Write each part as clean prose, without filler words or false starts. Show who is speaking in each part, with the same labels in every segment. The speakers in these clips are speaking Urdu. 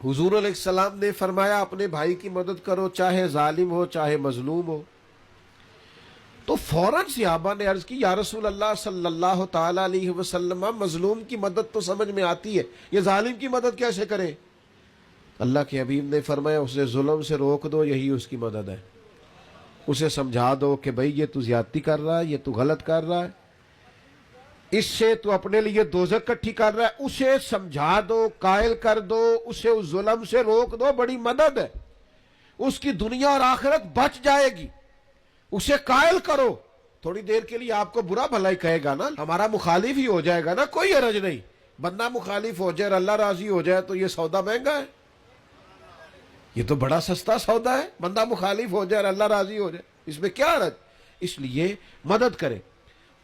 Speaker 1: حضور علیہ السلام نے فرمایا اپنے بھائی کی مدد کرو، چاہے ظالم ہو چاہے مظلوم ہو۔ تو فوراً صحابہ نے عرض کی یا رسول اللہ صلی اللہ تعالی علیہ وسلم، مظلوم کی مدد تو سمجھ میں آتی ہے، یہ ظالم کی مدد کیسے کرے؟ اللہ کے حبیب نے فرمایا اسے ظلم سے روک دو، یہی اس کی مدد ہے۔ اسے سمجھا دو کہ بھئی یہ تو زیادتی کر رہا ہے، یہ تو غلط کر رہا ہے، اس سے تو اپنے لیے دوزخ کٹھی کر رہا ہے، اسے سمجھا دو، قائل کر دو، اسے اس ظلم سے روک دو، بڑی مدد ہے، اس کی دنیا اور آخرت بچ جائے گی، اسے قائل کرو۔ تھوڑی دیر کے لیے آپ کو برا بھلا ہی کہے گا نا، ہمارا مخالف ہی ہو جائے گا نا، کوئی حرج نہیں، بندہ مخالف ہو جائے اور اللہ راضی ہو جائے تو یہ سودا مہنگا ہے، یہ تو بڑا سستا سودا ہے، بندہ مخالف ہو جائے اور اللہ راضی ہو جائے، اس میں کیا حرج؟ اس لیے مدد کرے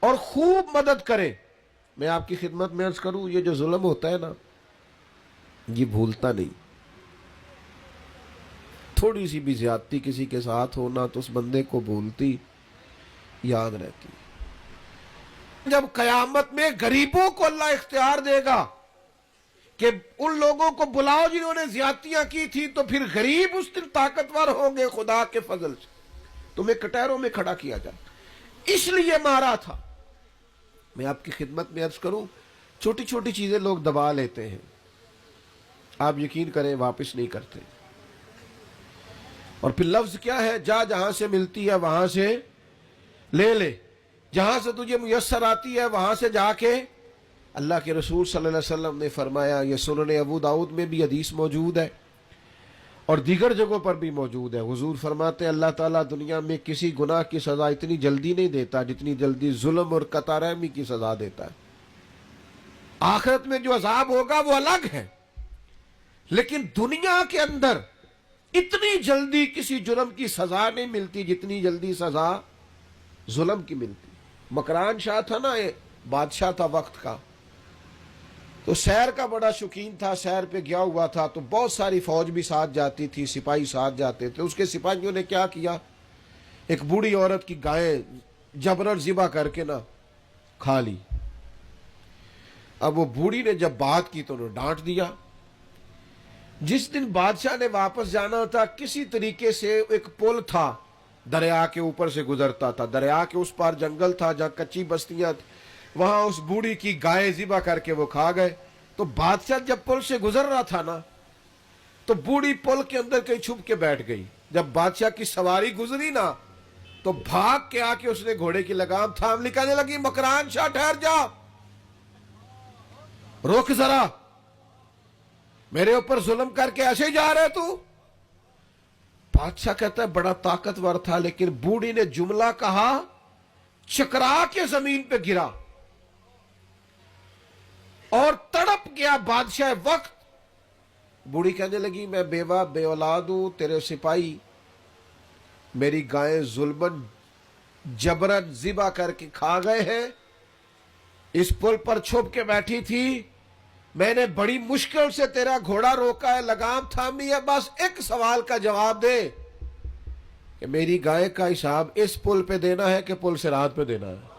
Speaker 1: اور خوب مدد کرے۔ میں آپ کی خدمت میں عرض کروں، یہ جو ظلم ہوتا ہے نا، یہ بھولتا نہیں، تھوڑی سی بھی زیادتی کسی کے ساتھ ہونا تو اس بندے کو بھولتی یاد رہتی۔ جب قیامت میں غریبوں کو اللہ اختیار دے گا کہ ان لوگوں کو بلاؤ جنہوں نے زیادتیاں کی تھی، تو پھر غریب اس دن طاقتور ہوں گے خدا کے فضل سے، تمہیں کٹہروں میں کھڑا کیا جائے، اس لیے مارا تھا۔ میں آپ کی خدمت میں عرض کروں، چھوٹی چھوٹی چیزیں لوگ دبا لیتے ہیں، آپ یقین کریں واپس نہیں کرتے، اور پھر لفظ کیا ہے، جا جہاں سے ملتی ہے وہاں سے لے لے، جہاں سے تجھے میسر آتی ہے وہاں سے جا کے۔ اللہ کے رسول صلی اللہ علیہ وسلم نے فرمایا، یہ سنن ابو داؤد میں بھی حدیث موجود ہے اور دیگر جگہوں پر بھی موجود ہے، حضور فرماتے ہیں اللہ تعالیٰ دنیا میں کسی گناہ کی سزا اتنی جلدی نہیں دیتا جتنی جلدی ظلم اور قطع رحمی کی سزا دیتا ہے۔ آخرت میں جو عذاب ہوگا وہ الگ ہے، لیکن دنیا کے اندر اتنی جلدی کسی جرم کی سزا نہیں ملتی جتنی جلدی سزا ظلم کی ملتی۔ مکران شاہ تھا نا، بادشاہ تھا وقت کا، تو سیر کا بڑا شوقین تھا، سیر پہ گیا ہوا تھا تو بہت ساری فوج بھی ساتھ جاتی تھی، سپاہی ساتھ جاتے تھے۔ اس کے سپاہیوں نے کیا کیا، ایک بوڑھی عورت کی گائے جبرن ذبح کر کے نا کھا لی۔ اب وہ بوڑھی نے جب بات کی تو انہوں نے ڈانٹ دیا۔ جس دن بادشاہ نے واپس جانا تھا، کسی طریقے سے ایک پل تھا دریا کے اوپر سے گزرتا تھا، دریا کے اس پار جنگل تھا جہاں کچی بستیاں تھیں، وہاں اس بوڑھی کی گائے ذبح کر کے وہ کھا گئے۔ تو بادشاہ جب پل سے گزر رہا تھا نا، تو بوڑھی پل کے اندر کہیں چھپ کے بیٹھ گئی۔ جب بادشاہ کی سواری گزری نا تو بھاگ کے آ کے اس نے گھوڑے کی لگام تھام لی، کہنے لگی مکران شاہ ٹھہر جا، روک ذرا، میرے اوپر ظلم کر کے ایسے جا رہے تو؟ بادشاہ کہتا ہے بڑا طاقتور تھا، لیکن بوڑھی نے جملہ کہا، چکرا کے زمین پہ گرا اور تڑپ گیا بادشاہ وقت۔ بوڑھی کہنے لگی میں بیوہ بے اولاد ہوں، تیرے سپاہی میری گائیں ظلمن جبرن ذبح کر کے کھا گئے ہیں، اس پل پر چھپ کے بیٹھی تھی، میں نے بڑی مشکل سے تیرا گھوڑا روکا ہے، لگام تھامی ہے، بس ایک سوال کا جواب دے کہ میری گائے کا حساب اس پل پہ دینا ہے کہ پل صراط پہ دینا ہے،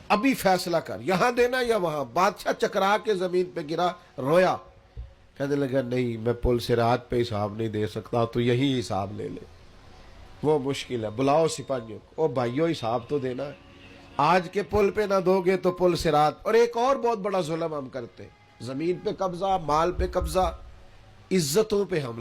Speaker 1: ابھی فیصلہ کر، یہاں دینا یا وہاں۔ بادشاہ چکرا کے زمین پہ گرا، رویا، کہنے لگا نہیں میں پل صراط پہ حساب نہیں دے سکتا، تو یہی حساب لے لے، وہ مشکل ہے، بلاؤ سپاہیوں کو، او بھائیو حساب تو دینا ہے، آج کے پل پہ نہ دو گے تو پل صراط۔ اور ایک اور بہت بڑا ظلم ہم کرتے، زمین پہ قبضہ، مال پہ قبضہ، عزتوں پہ حملہ۔